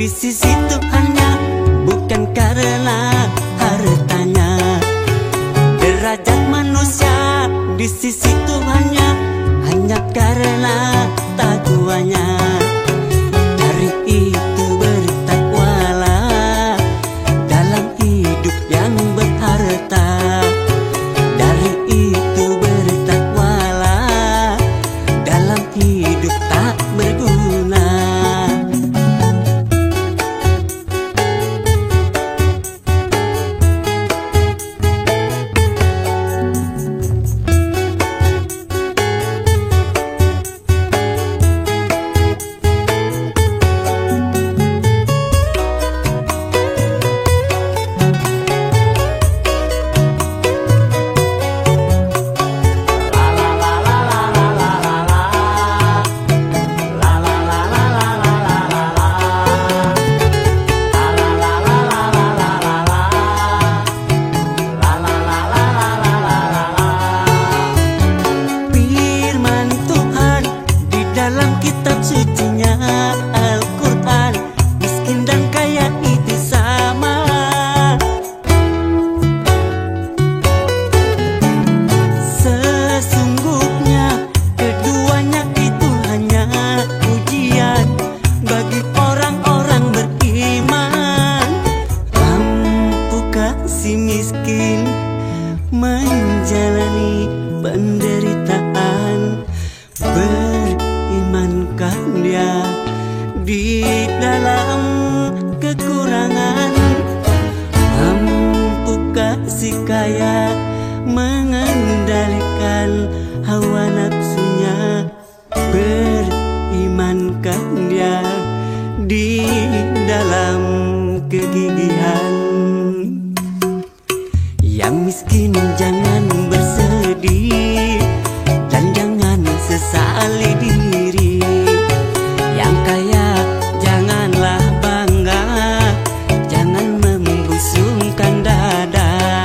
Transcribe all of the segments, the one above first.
di sisi Tuhannya, bukan karena hartanya. Derajat manusia di sisi Tuhannya hanya karena takwanya. Dari itu bertakwalah dalam hidup yang berharta. Dari itu bertakwalah dalam hidup tak berguna. Dalam kitab sucinya Al-Quran, miskin dan kaya itu sama. Sesungguhnya keduanya itu hanya ujian bagi orang-orang beriman. Mampukah si miskin menjalani penderitaan? Berimankah dia di dalam kekurangan? Mampukah si kaya mengendalikan hawa nafsunya? Berimankah dia di dalam kegigihan? Yang miskin jangan bersedih dan jangan sesali diri. Yang kaya janganlah bangga, jangan membusungkan dada.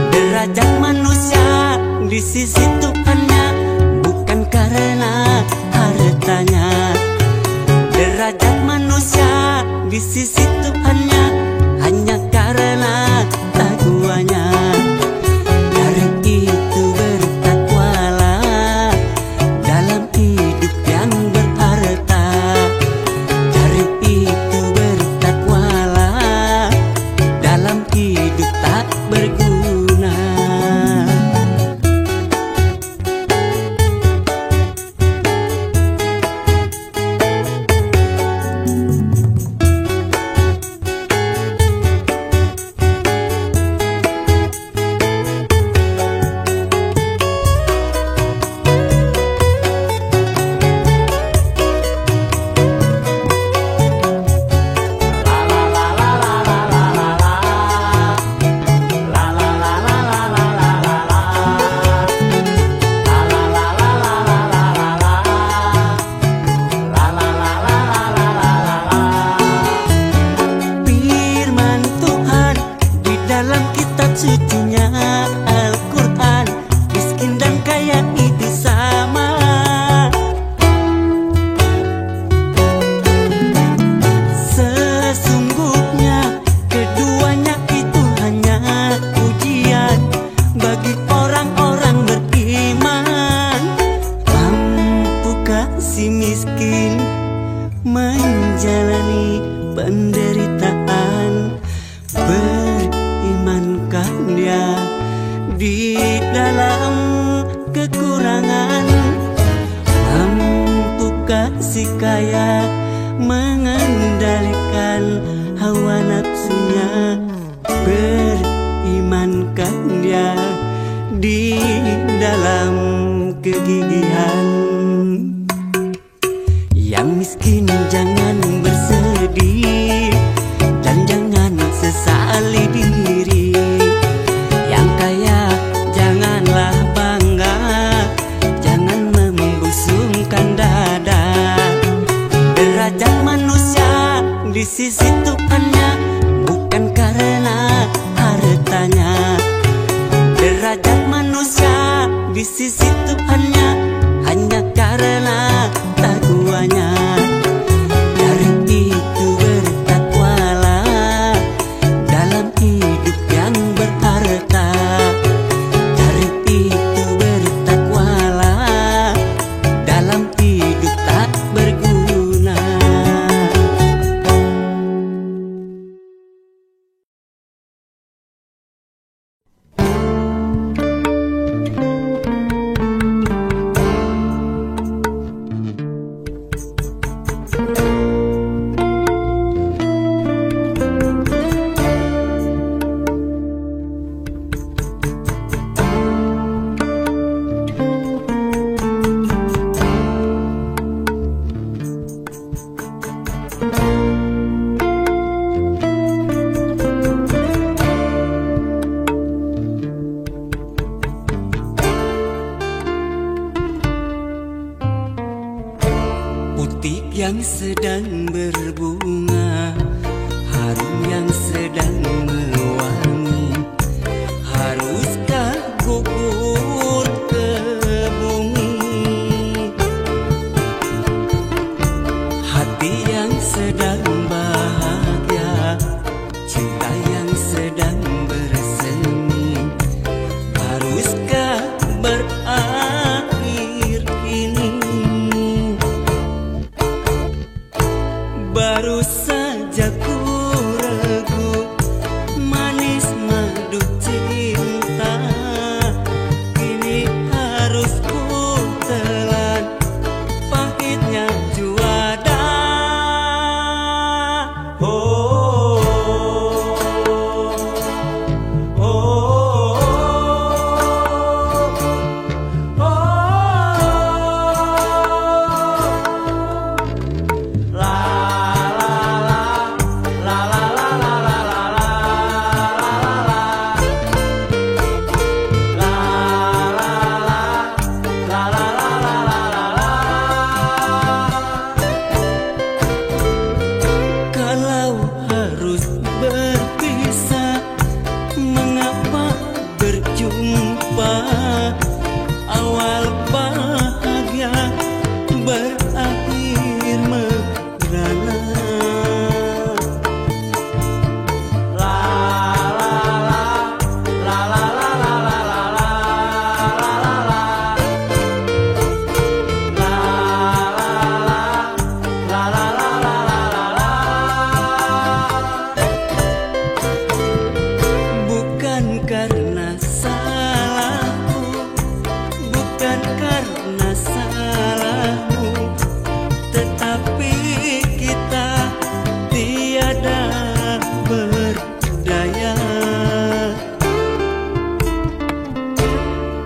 Derajat manusia di sisi Tuhannya bukan karena hartanya. Derajat manusia di sisi Tuhannya hanya karena takwanya. Dari itu bertakwalah dalam hidup yang berharta. Dari itu bertakwalah dalam hidup tak berguna. Dalam kitab sucinya Al-Quran, miskin dan kaya itu sama. Sesungguhnya keduanya itu hanya ujian bagi orang-orang beriman. Mampukah si miskin menjalani penderitaan? Berimankah dia di dalam kekurangan? Mampukah si kaya mengendalikan hawa nafsunya? Berimankah dia di dalam kegigihan? Yang miskin jangan bersedih dan jangan sesali diri. Yang kaya janganlah bangga, jangan membusungkan dada. Derajat manusia di sisi Tuhannya bukan karena hartanya. Derajat manusia di sisi Tuhannya hanya karena takwanya. Dari itu yang sedang berbunga, harum yang sedang mewangi. Haruskah gugur ke bumi? Hati yang sedang bahagia, cinta yang sedang bersemi, haruskah berakhir kini? Baru saja ku ragu manis madu cinta, kini harus ku telan pahitnya juada. Oh, oh, oh, oh, oh. Kalau harus berpisah, mengapa berjumpa? Awal bahagia berakhir merana. Bukan karena salahku, bukan karena salahmu, tetapi kita tiada berdaya.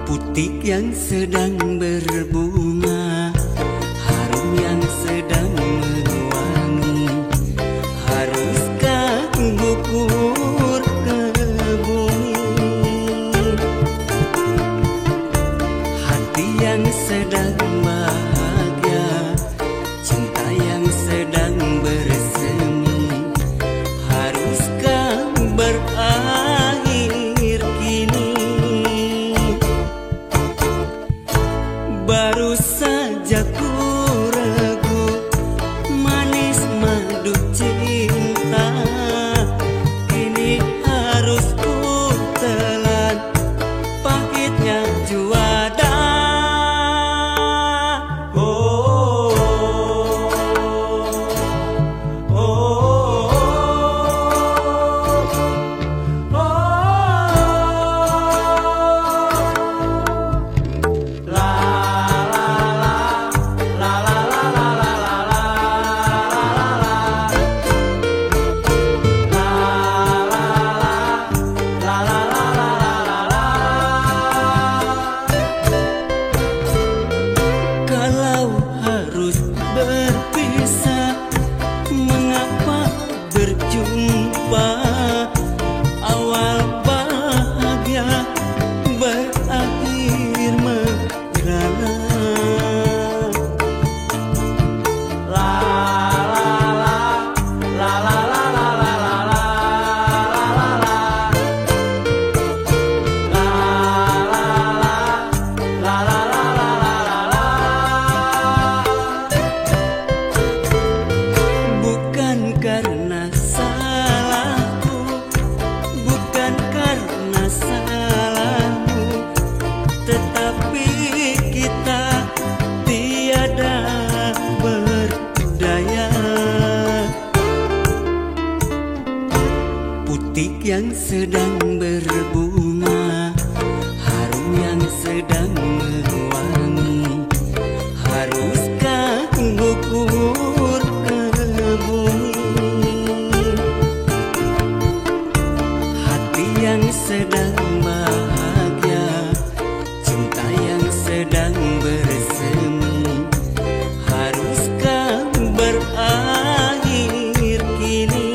Putih yang sedang berbunga, harum yang sedang mewangi, haruskah gugur ke bumi? Hati yang sedang bahagia, cinta yang sedang bersemi, haruskah berakhir kini? Baru saja ku ragu manis madu cinta, kini harus ku telan pahitnya juada. Oh, oh, oh, oh, la la la la la la la la Kalau harus berpisah, mengapa berjumpa? Awal bahagia berakhir merana. La la la la la la la la la la la la. Bukan karena salahku, bukan karena salahmu, tetapi kita tiada berdaya. Putih yang sedang berbunga, harum yang sedang mewangi, haruskah gugur ke bumi? Hati yang sedang bahagia, cinta yang sedang bersemi, haruskah berakhir kini?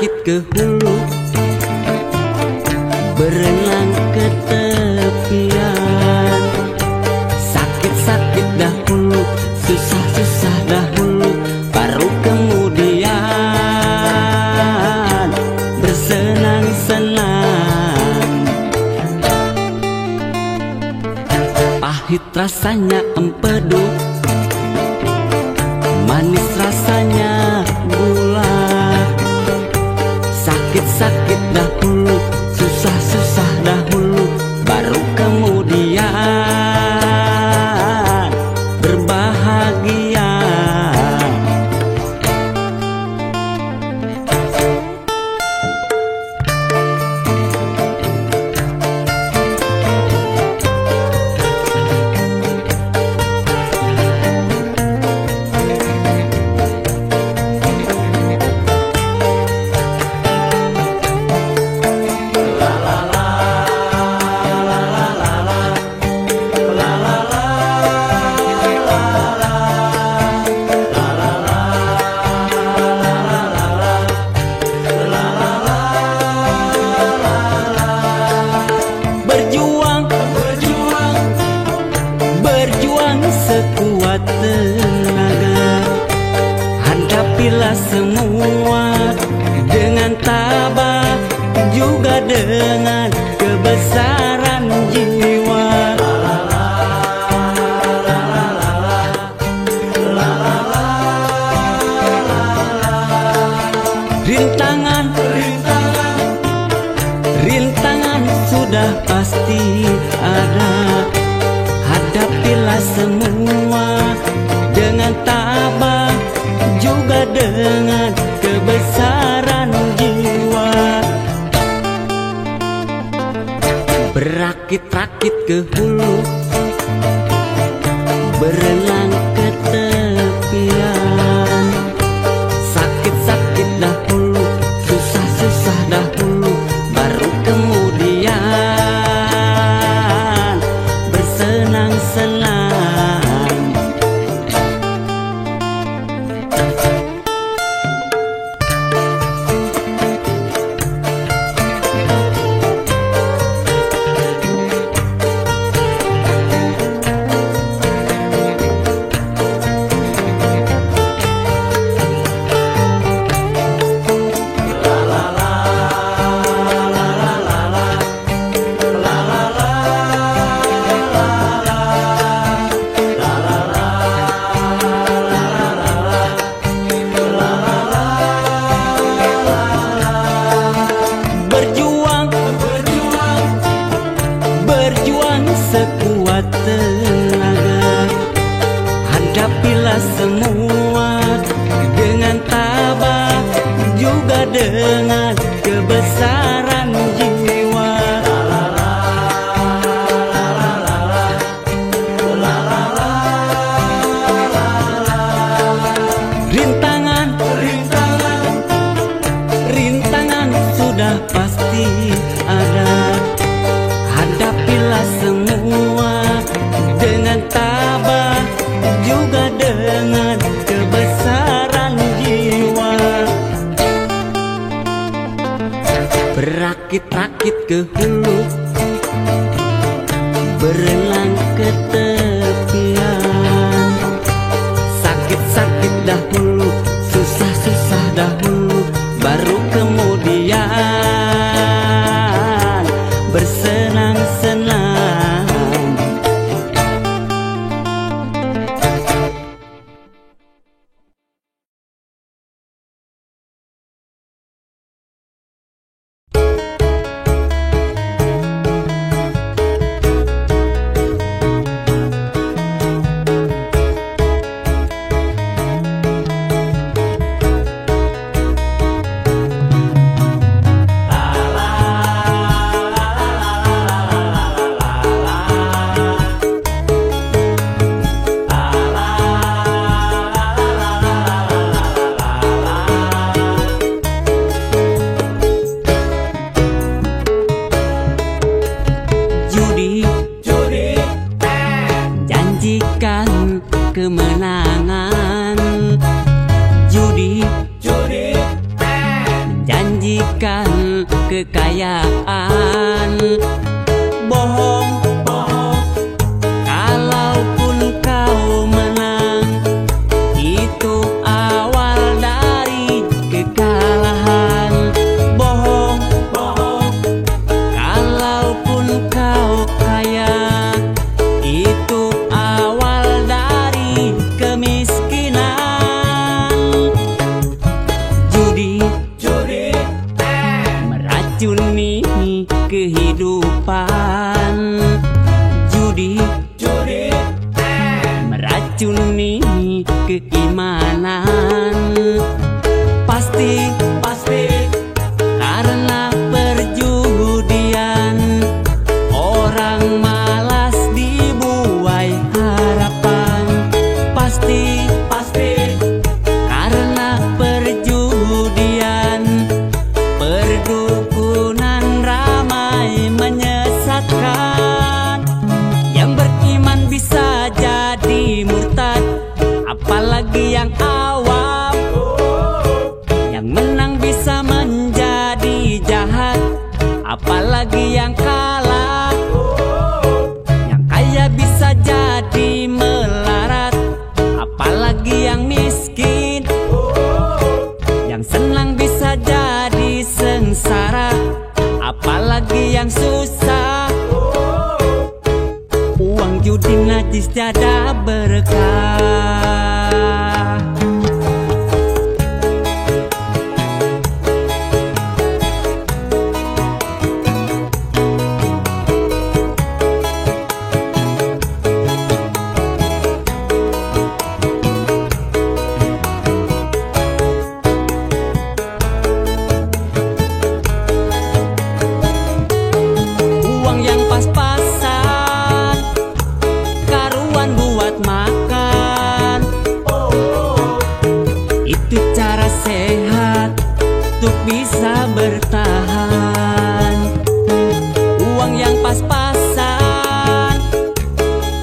Berakit ke hulu, berenang ke tepian. Sakit-sakit dahulu, susah-susah dahulu, baru kemudian bersenang-senang. Pahit rasanya empedu, manis rasanya gula. Sakit-sakit dahulu, susah-susah dahulu, baru kemudian berbahagia. Berjuang sekuat tenaga, hadapilah semua dengan tabah, juga dengan kebesaran jiwa. Rintangan sudah pasti ada, hadapilah semua dengan tabah, juga dengan kebesaran jiwa. Berakit-rakit ke hulu, berenang ke tepian. Sakit-sakit dahulu, susah-susah dahulu, baru kemudian bersenang-senang. Berjuang sekuat tenaga, hadapilah semua dengan tabah, juga dengan kebesaran jiwa. Rintangan sudah pasti ada, hadapilah semua dengan tabah, juga dengan kebesaran jiwa. Berakit-rakit ke hulu, berenang ke tepian. Sakit-sakit dahulu, susah-susah dahulu, baru kemudian bersenang-senang. kekayaan. Bohong, bohong, kalaupun kau menang, itu awal dari kekalahan. Bohong, bohong, kalaupun kau kaya, itu awal dari kemiskinan. Judi, judi, meracuni kehidupan. Judi, judi, meracuni keimanan. Pasti, pasti, karena perjudian orang malas dibuai harapan. Pasti, pasti, karena perjudian perdukunan ramai menyesatkan. Yang beriman bisa jadi murtad, apalagi yang awam. Yang menang bisa menjadi jahat, apalagi yang kalah. Yang kaya bisa jadi melarat, apalagi yang miskin. Yang senang bisa jadi sengsara, apalagi yang susah. Uang judi najis tiada berkah. Uang yang pas-pasan, karuan buat makan. Itu cara sehat untuk bisa bertahan. Uang yang pas-pasan,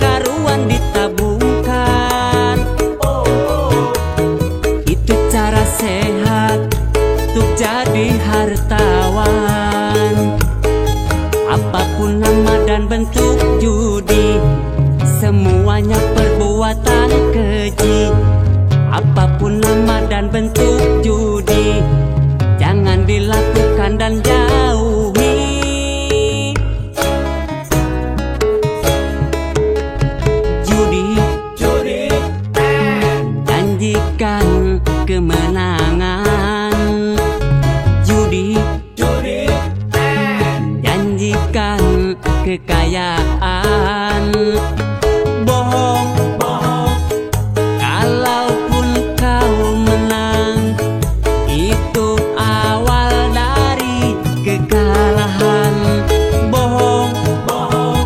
karuan ditabungkan. Itu cara sehat untuk jadi hartawan. Apapun nama dan bentuk judi, semuanya perbuatan keji. Apapun nama dan bentuk judi, jangan dilakukan dan jauhi. Judi, judi, janjikan kemenangan. Judi, judi, janjikan kekayaan. Bohong, bohong, kalaupun kau menang, itu awal dari kekalahan. Bohong, bohong,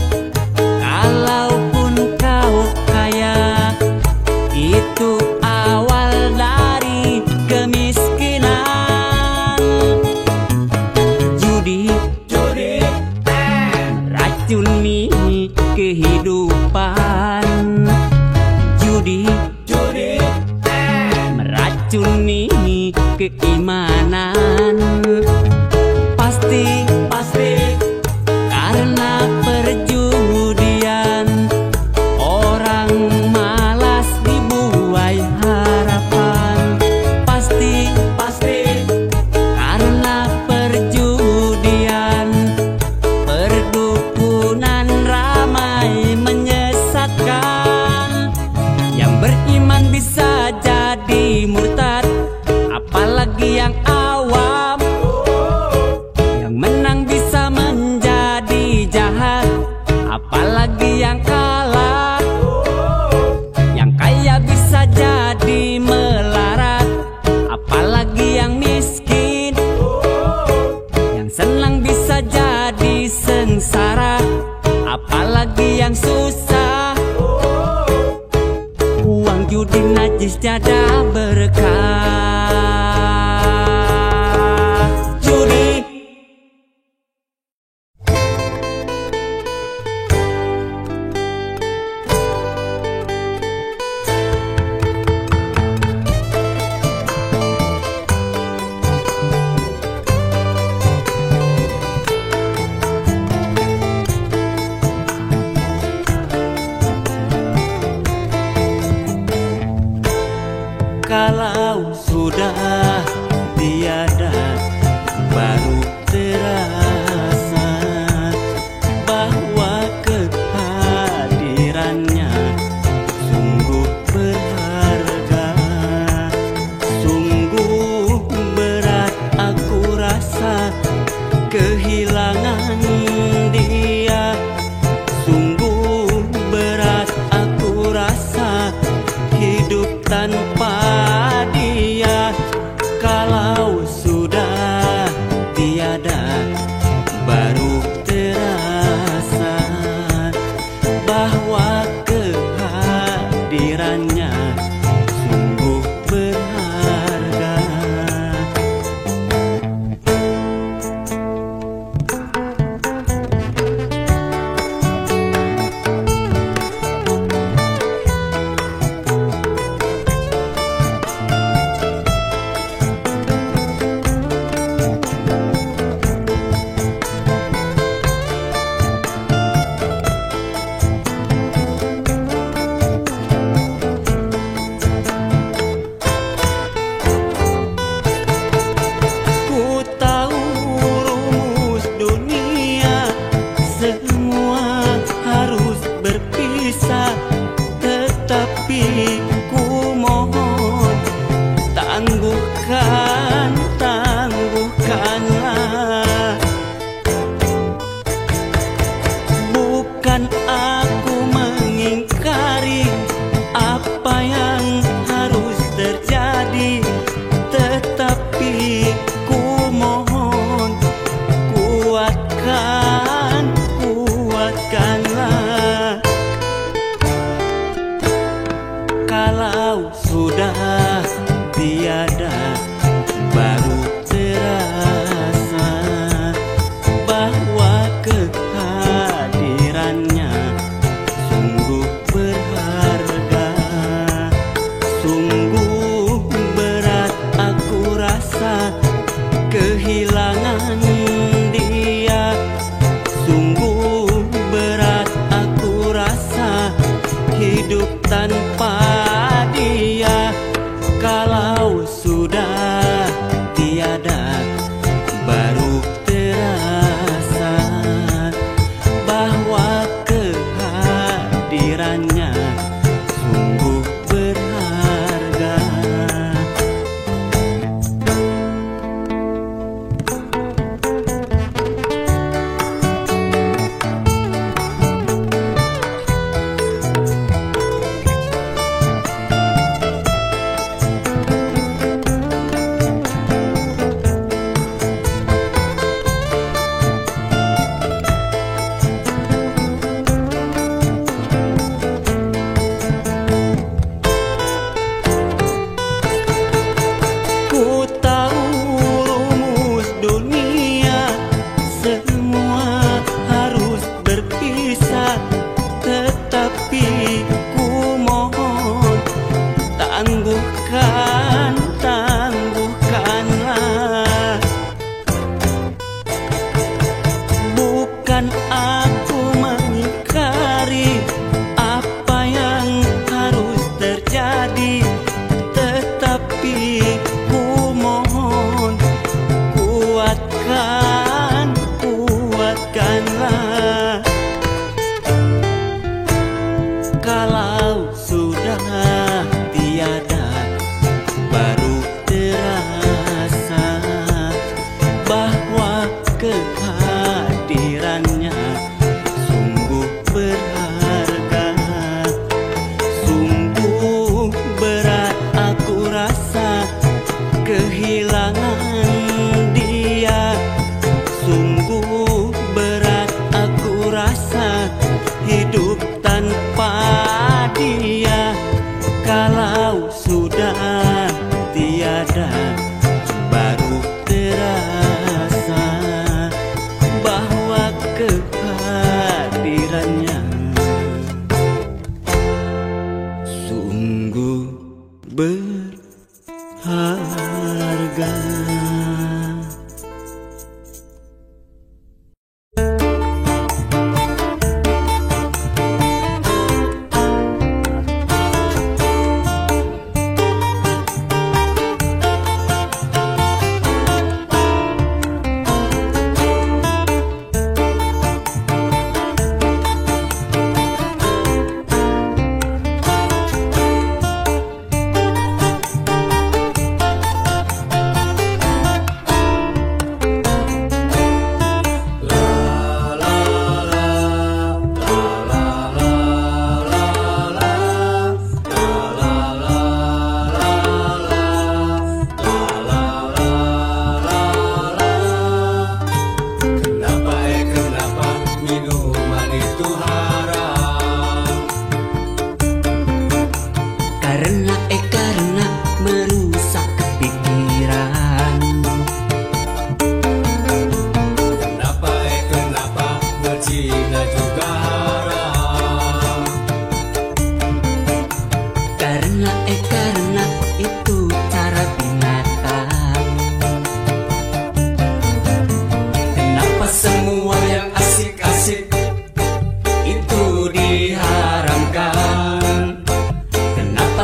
kalaupun kau kaya, itu awal dari kemiskinan. Judi, judi, meracuni kehidupan. Judi, judi, meracuni keimanan. Pasti, pasti, karena perjudian orang malas dibuai harapan. Pasti, pasti, karena perjudian perdukunan ramai menyesatkan. Yang beriman bisa jadi murtad, apalagi yang awam. Yang menang bisa menjadi jahat, apalagi yang kalah. Yang kaya bisa jadi melarat, apalagi yang miskin. Yang senang bisa jadi sengsara, apalagi yang susah. Uang judi najis tiada berkah. Judi, bahwa kehadirannya sungguh berharga. Tetapi ku mohon tangguhkanlah. Bukan aku mengingkari apa yang harus terjadi, tetapi ku mohon kuatkanlah. Kalau sudah tiada, baru terasa bahwa kehadirannya sungguh berharga. Sungguh berat aku rasa kehilangan dia. Sungguh berat aku rasa hidup tanpa dia. Kalau sudah tiada, baru terasa bahwa kehadirannya sungguh berharga. Ku tahu rumus dunia, semua harus berpisah, tetapi ku mohon tangguhkanlah. Bukan aku mengingkari apa yang harus terjadi, tetapi ku mohon kuatkanlah. Kalau sudah tiada, baru terasa bahwa kehadirannya sungguh berharga. Sungguh berat aku rasa kehilangan dia. Sungguh berat aku rasa hidup tanpa dia. Kalau sudah tiada, baru terasa bahwa kehadirannya sungguh berharga.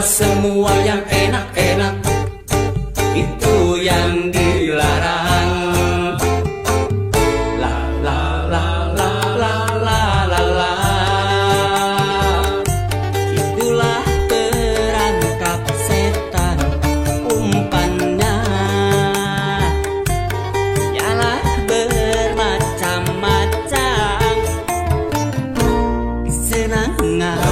semua yang enak-enak itu yang dilarang. La la la la la la la la. Itulah perangkap setan, umpannya ialah bermacam-macam kesenangan.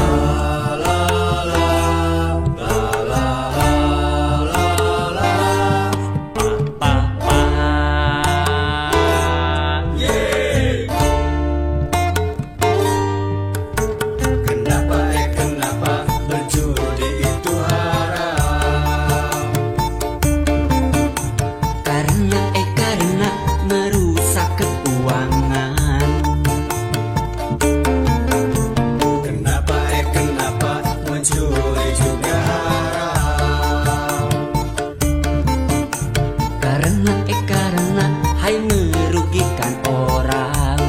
Karena hai merugikan orang.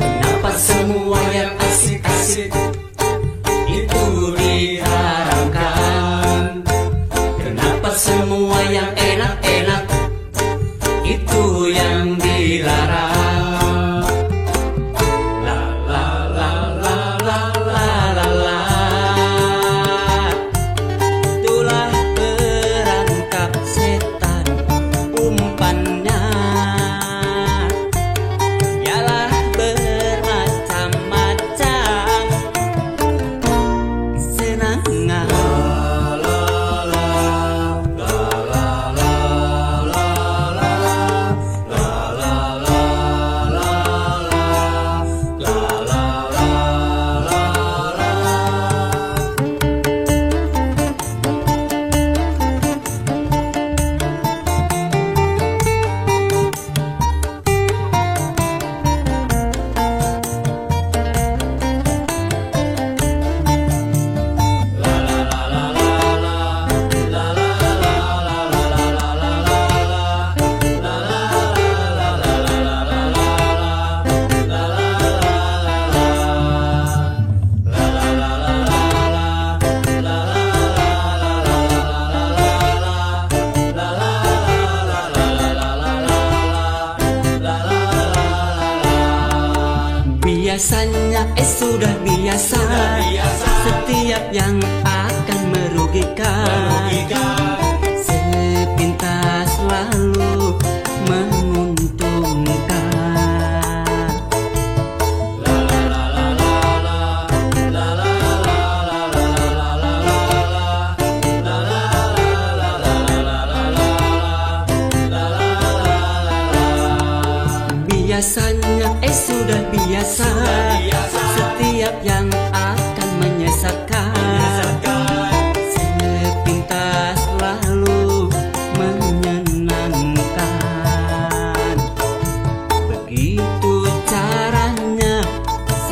Kenapa semua yang asik-asik itu diharamkan? Kenapa semua yang enak-enak itu yang dilarang? La la la la la la la la. Itulah perangkap setan, umpannya ialah bermacam-macam kesenangan. Biasanya sudah biasa, setiap yang akan merugikan sepintas lalu menguntungkan. Biasanya sudah biasa, setiap yang akan menyesatkan sepintas lalu menyenangkan. Begitu caranya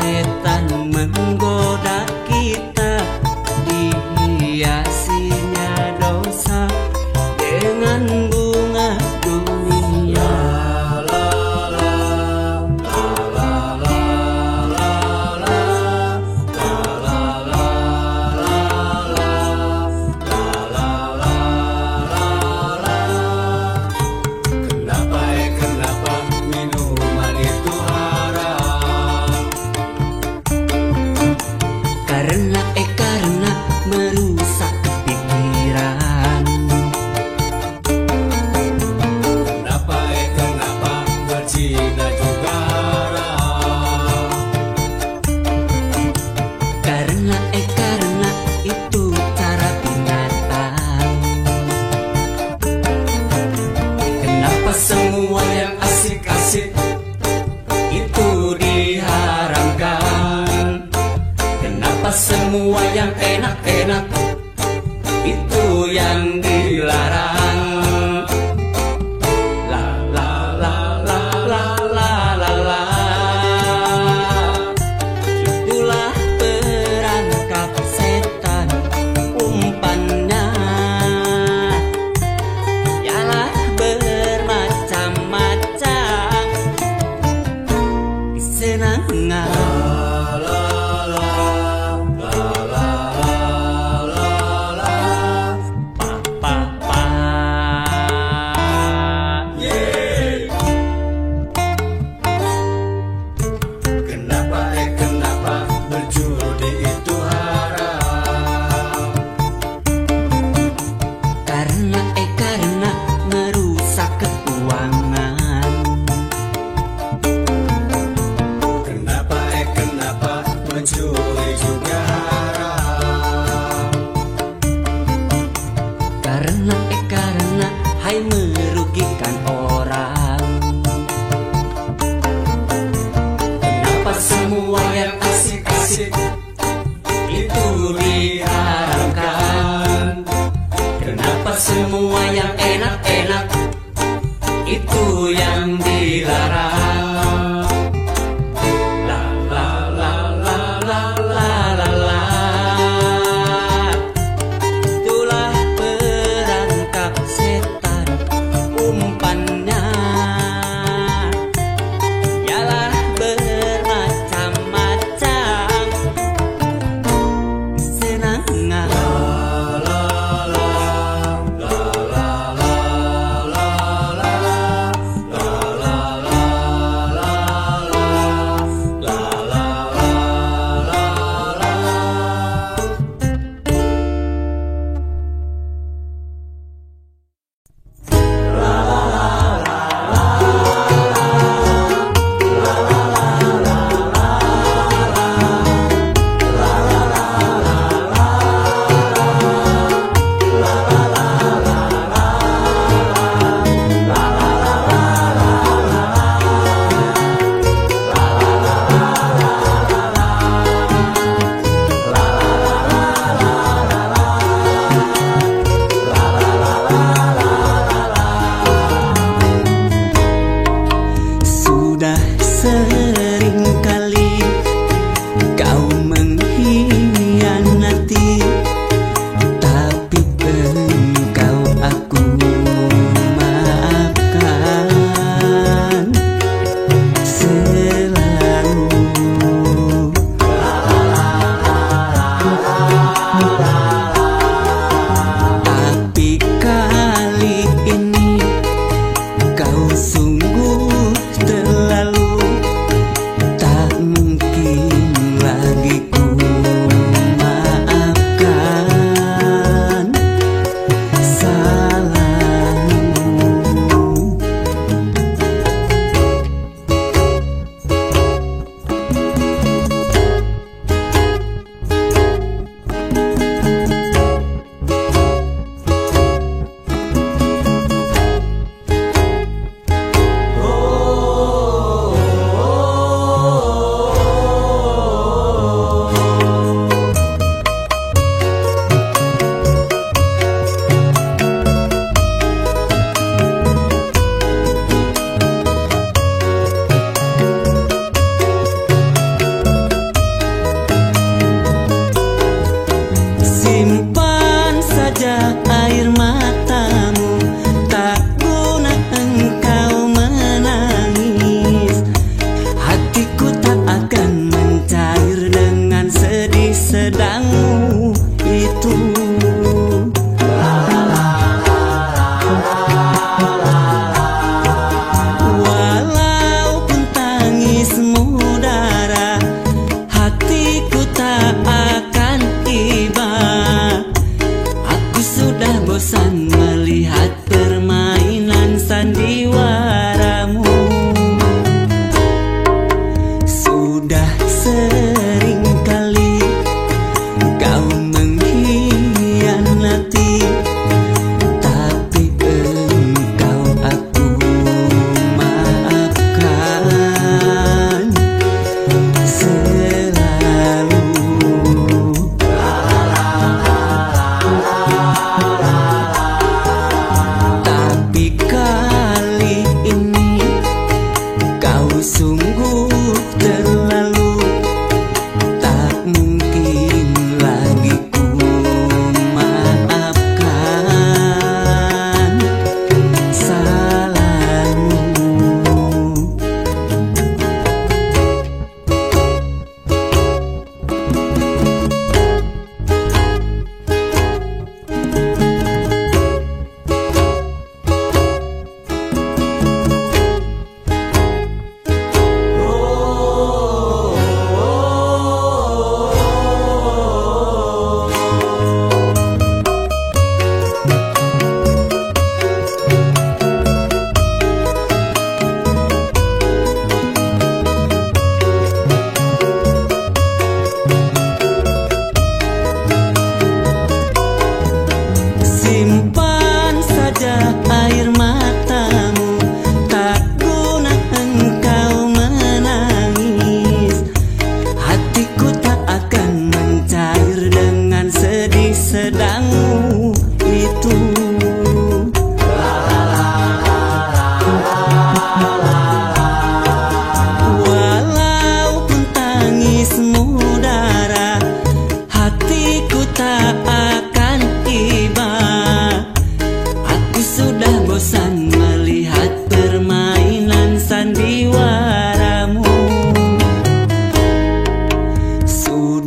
setan menggoda kita, dihiasinya dosa dengan bunga dunia. Karena merusak pikiran. Kenapa berzina juga haram? Karena itu cara binatang. Kenapa semua yang asik-asik itu diharamkan? Kenapa semua yang enak-enak itu yang dilarang? La la la la la la la la. Itulah perangkap setan, umpannya ialah bermacam-macam kesenangan. La la la la. mencuri juga haram. Karena hai merugikan orang. Kenapa semua yang asik-asik itu diharamkan? Kenapa semua yang enak-enak itu yang dilarang? La la la la la la la la. Itulah perangkap setan, umpannya ialah bermacam-macam. Senang sudah sering kali kau mengkhianati, tapi engkau aku maafkan selalu. Tapi kali ini kau sungguh terlalu, tak mungkin lagi ku maafkan salahmu. Simpan saja air matamu, tak guna engkau menangis. Hatiku tak akan mencair dengan sedih sedangmu itu. Walaupun tangismu darah, hatiku tak akan iba. Aku sudah bosan melihat permainan sandiwaramu. Sudah sering kali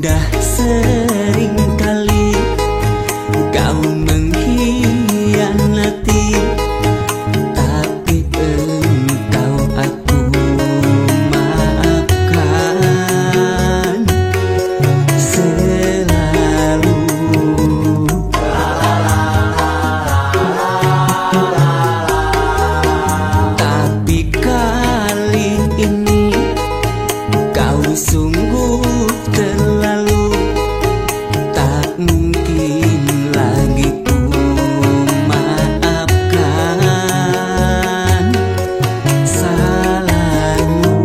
Sudah sering kali kau mengkhianati, tapi engkau aku maafkan selalu. Tapi kali ini kau sungguh terlalu, tak mungkin lagi ku maafkan salahmu.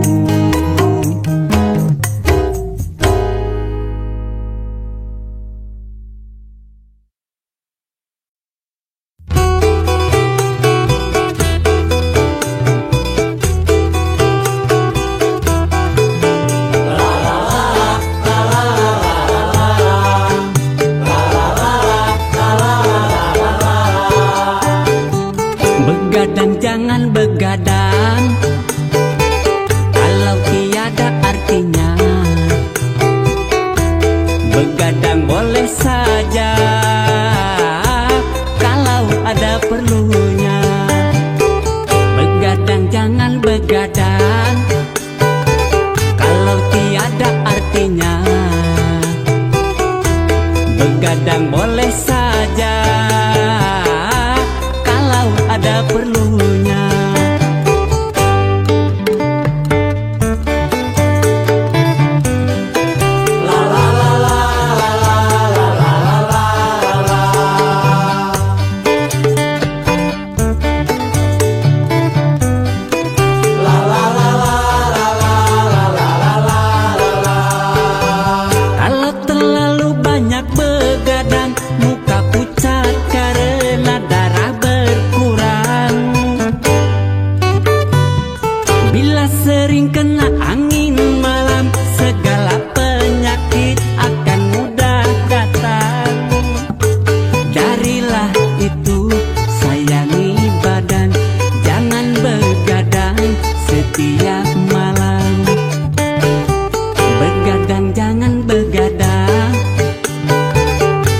Begadang jangan begadang kalau tiada artinya. Begadang boleh saja kalau ada perlunya. Begadang jangan begadang kalau tiada artinya. Begadang boleh saja kalau ada perlunya. Kalau terlalu banyak begadang, muka pucat karena darah berkurang. Bila sering kena angin malam, segala penyakit akan mudah datang. Darilah itu sayangi badan, jangan begadang setiap malam. Begadang jangan begadang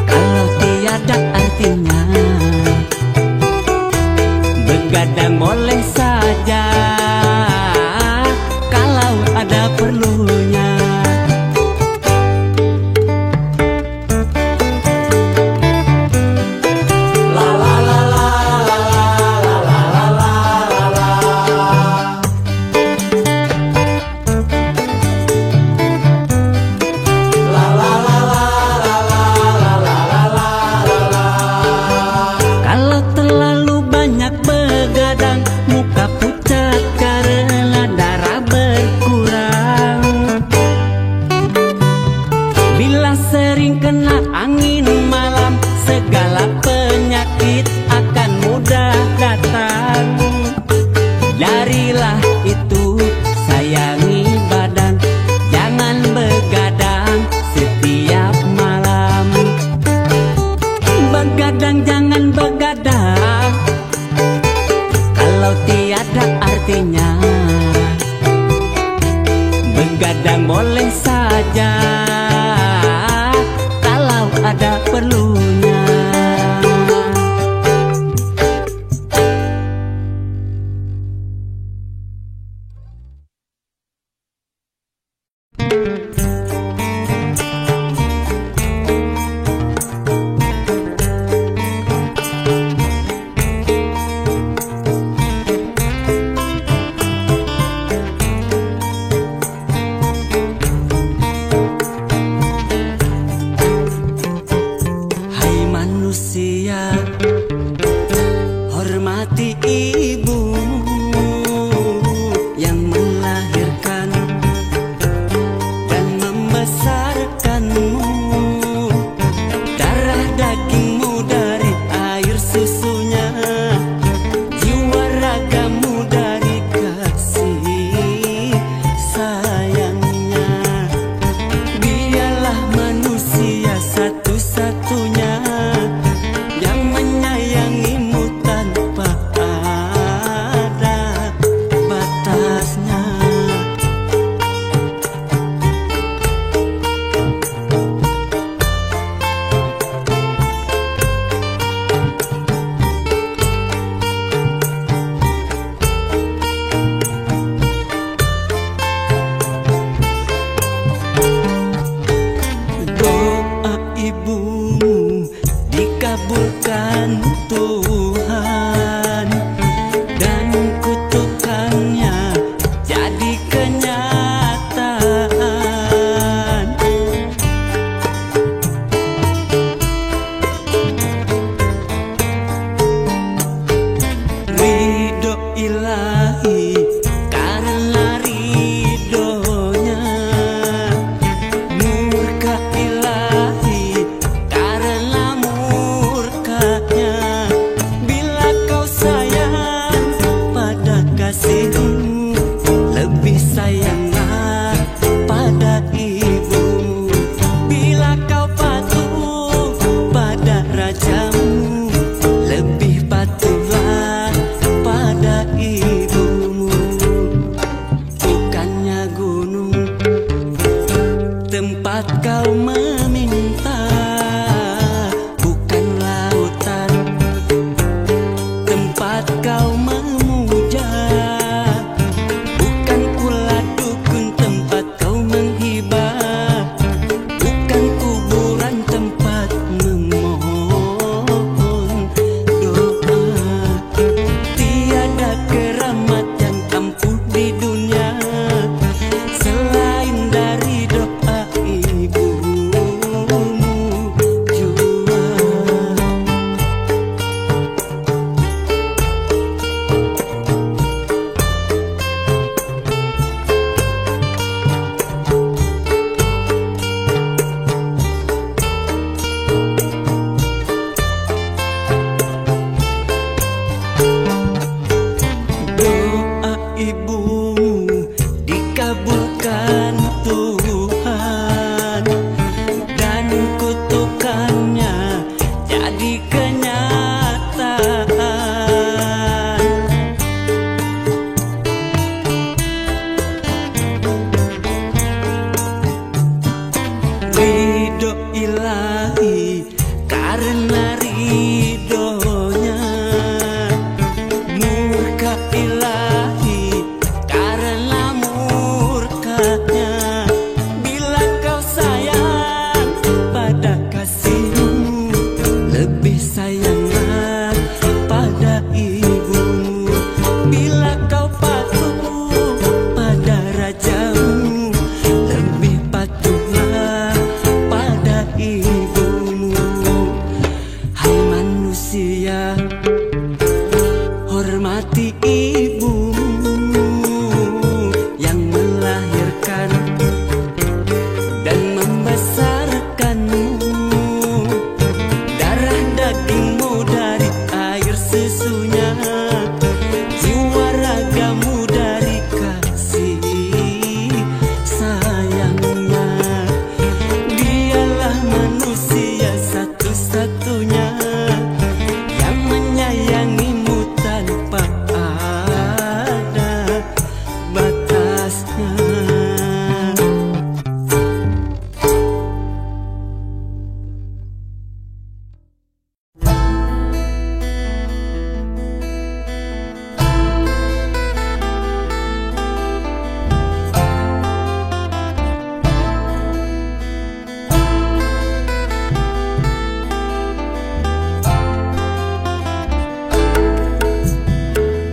kalau tiada artinya. Begadang boleh saja kalau ada perlunya. Kalau terlalu banyak begadang, muka pucat karena darah berkurang. Bila sering kena angin malam, segala penyakit akan mudah datang. Darilah itu sayangi badan, jangan begadang setiap malam. Begadang jangan begadang kalau tiada artinya. Begadang boleh saja kalau Tempat kau meminta bukan lautan, tempat kau memuja bukan ulat dukun, tempat kau menghibah bukan kuburan, tempat memohon doa. Tiada keramat yang ampuh di dunia selain dari doa ibumu jua. Doa ibumu dikabulkan Tuhan dan kutukannya jadi kenyataan. Ridho ilahi karena ridhonya, murka ilahi karena murkanya. Bila kau sayang pada kasihmu, lebih sayanglah pada ibumu. Bila kau patuh pada rajamu, lebih patuhlah pada ibumu. Hai manusia, hormati ibumu yang melahirkan dan membesarkanmu. Darah dagingmu dari air susunya, jiwa ragamu dari kasih sayangnya. Dialah manusia satu-satunya yang menyayangimu tanpa ada batasnya.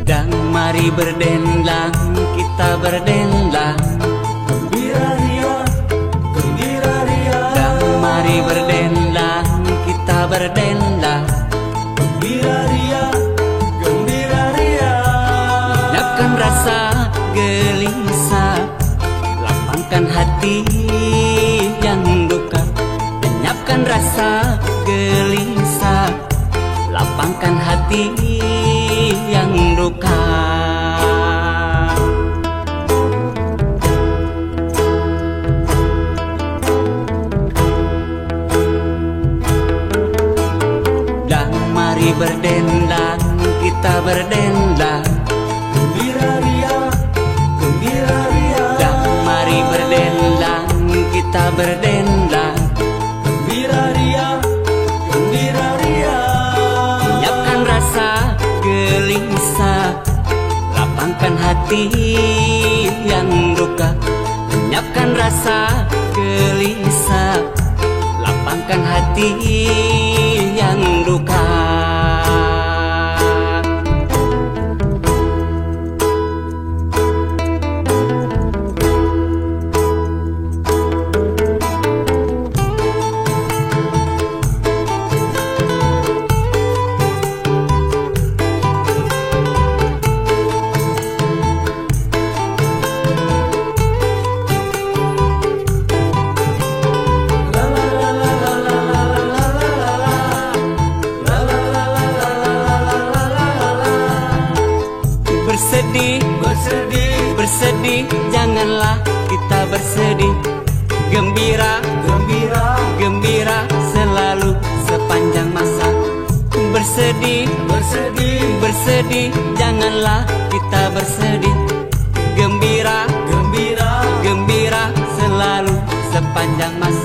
Dan mari berdendang, kita berdendang. Gembira ria, gembira ria. Dan mari berdendang, kita berdendang. Gembira ria, gembira ria. Lenyapkan rasa gelisah, lapangkan hati yang duka. Lenyapkan rasa gelisah, lapangkan hati yang duka. Dan mari berdendang, kita berdendang. Gembira ria, gembira ria. Dan mari berdendang, kita berdendang. Gembira ria, gembira ria. Lenyapkan rasa gelisah, lapangkan hati yang duka. Lenyapkan rasa gelisah, lapangkan hati yang duka. Bersedih, Bersedih, bersedih, janganlah kita bersedih. Gembira, gembira, gembira selalu sepanjang masa. Bersedih, bersedih, bersedih, janganlah kita bersedih. Gembira, gembira, gembira selalu sepanjang masa.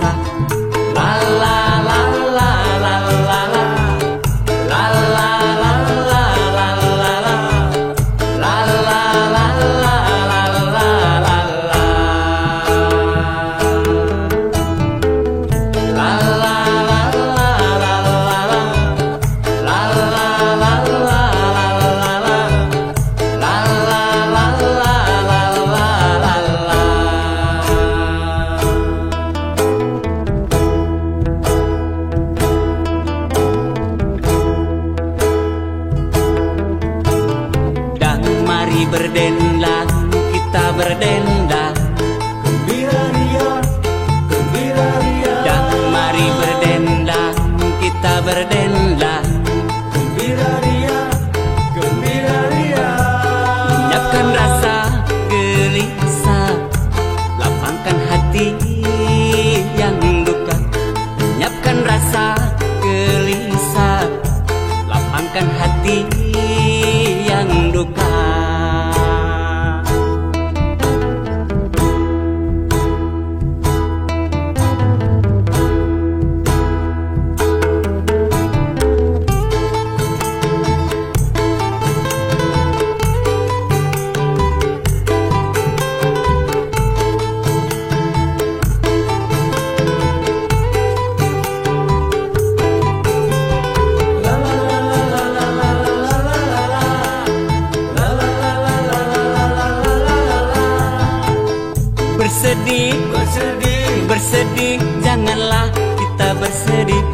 bersedih, janganlah kita bersedih.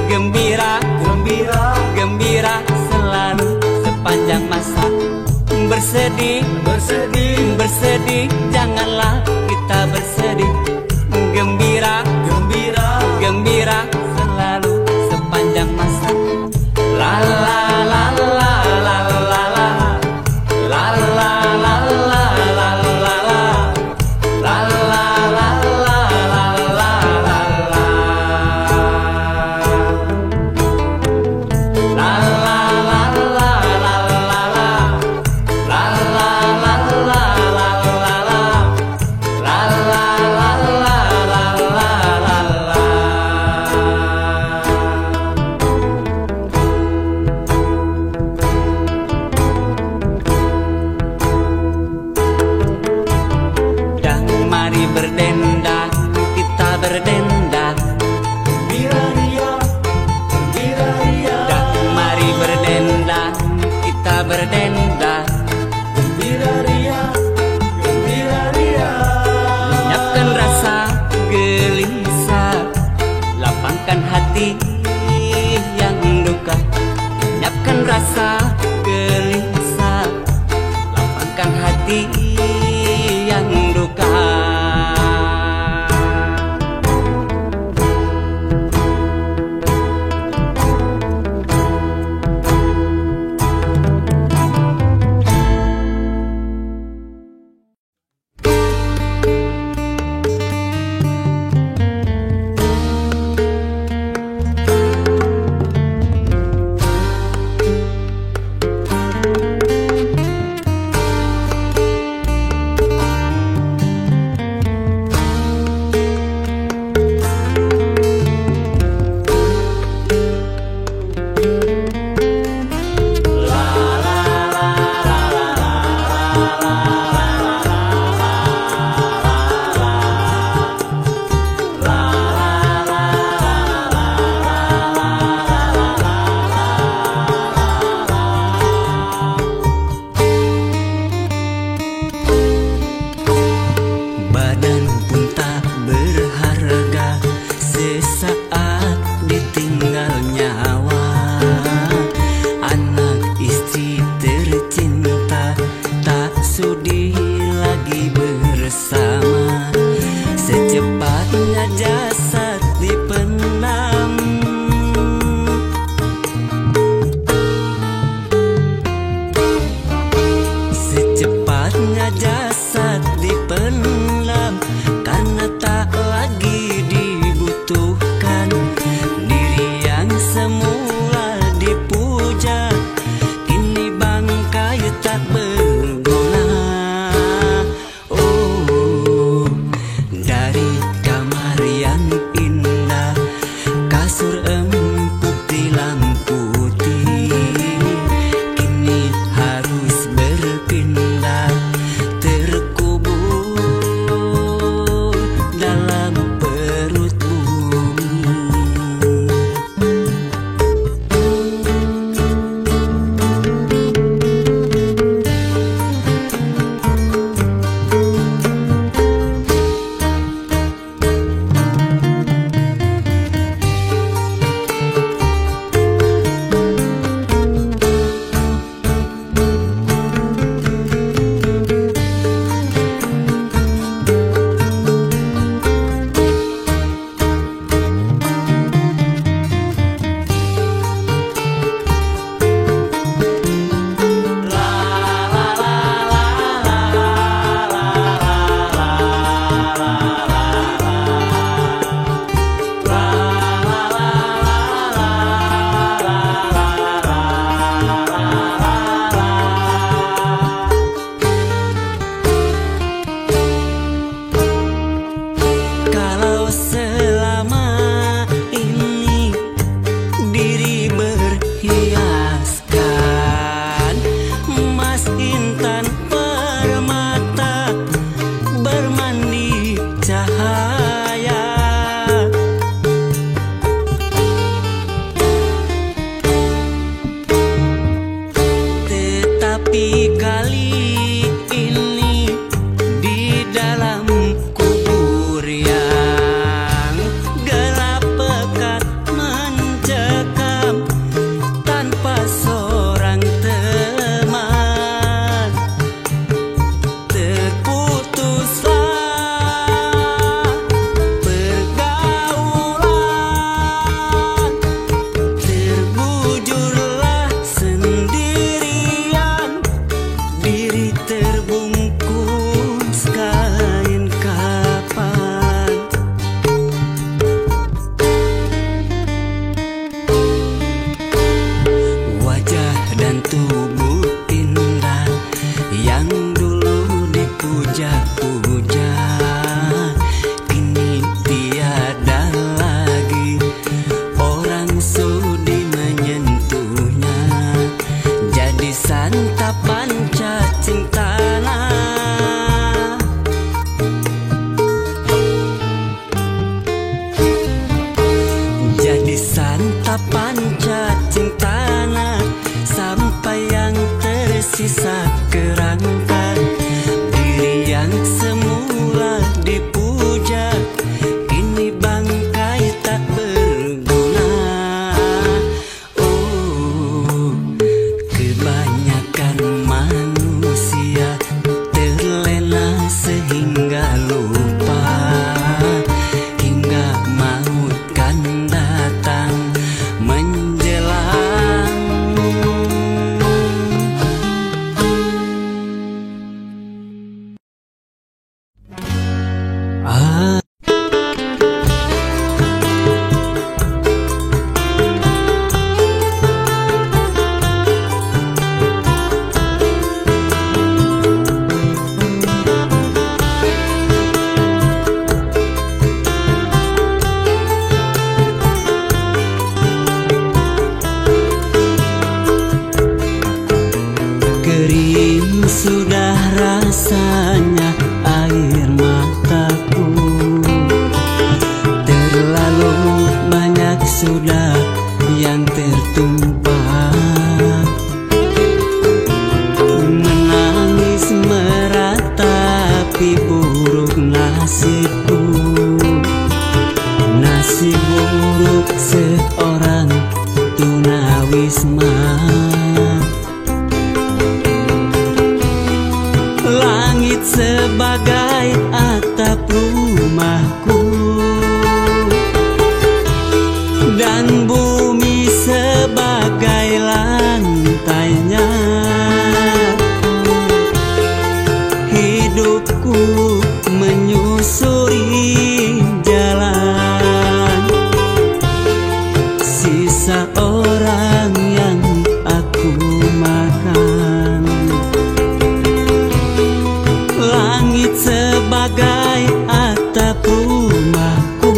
Gembira, Gembira, gembira selalu sepanjang masa. Bersedih, bersedih, bersedih, janganlah kita bersedih. Gembira, gembira, gembira selalu sepanjang masa. La la la la la la la la la la la la la la la la la la la la. Mari berdendang, kita berdendang. gembira ria, gembira ria, Dan mari berdendang, kita berdendang. gembira ria, gembira ria. Lenyapkan rasa gelisah, lapangkan hati yang duka. Lenyapkan rasa gelisah, lapangkan hati yang duka. Badan pun tak berharga, sesaat ditinggal nyawa. Anak istri tercinta tak sudi lagi bersama. Secepatnya jasad dipendam, secepatnya jasad dipendam, karena tak lagi dibutuhkan. Diri yang semula dipuja, kini bangkai tak berguna. Oh, dari kamar yang indah, kasur empuk dilamputi, kini harus berpindah, terkubur dalam perut bumi. buruk seorang tunawisma. Langit sebagai atap rumahku, dan bumi sebagai lantainya. Hidupku menyusuri jalan sisa orang yang aku makan. Langit sebagai atap rumahku,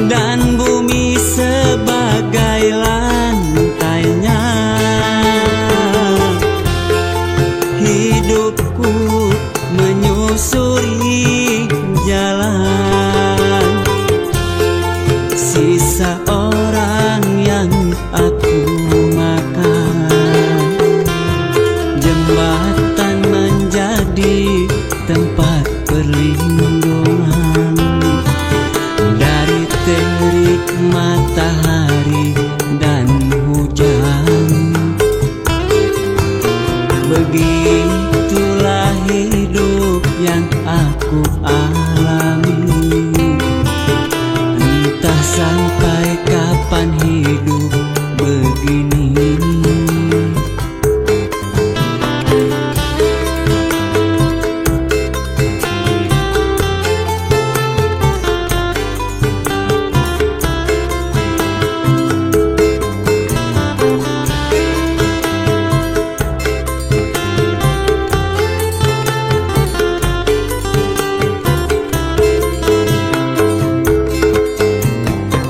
dan bumi sebagai lantainya. Hidupku menyusuri jalan sisa orang yang aku makan. Jembatan menjadi tempat perlindungan dari terik matahari dan hujan. Begitulah hidup yang aku alami. Entah sampai kapan hidup begini.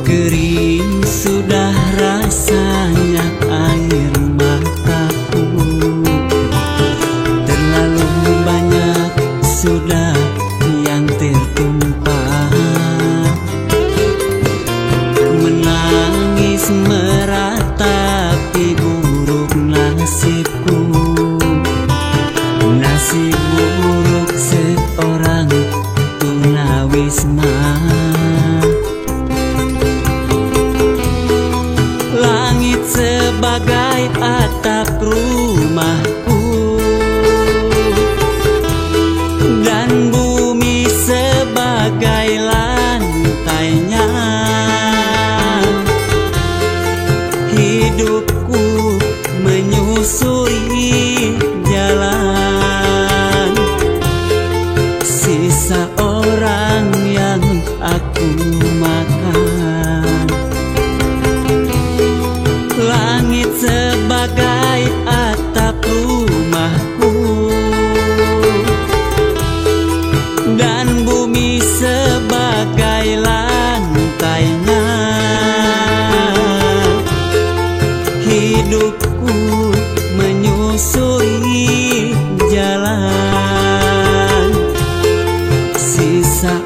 Kering sudah rasanya air mataku, terlalu banyak sudah yang tertumpah. Menangis meratapi buruk nasibku, nasib buruk seorang tunawisma. Langit sebagai atap rumahku, dan bumi sebagai lantainya. Hidupku menyusuri jalan sisa orang yang aku makan. Langit sebagai atap rumahku, dan bumi sebagai lantainya. Hidupku menyusuri jalan sisa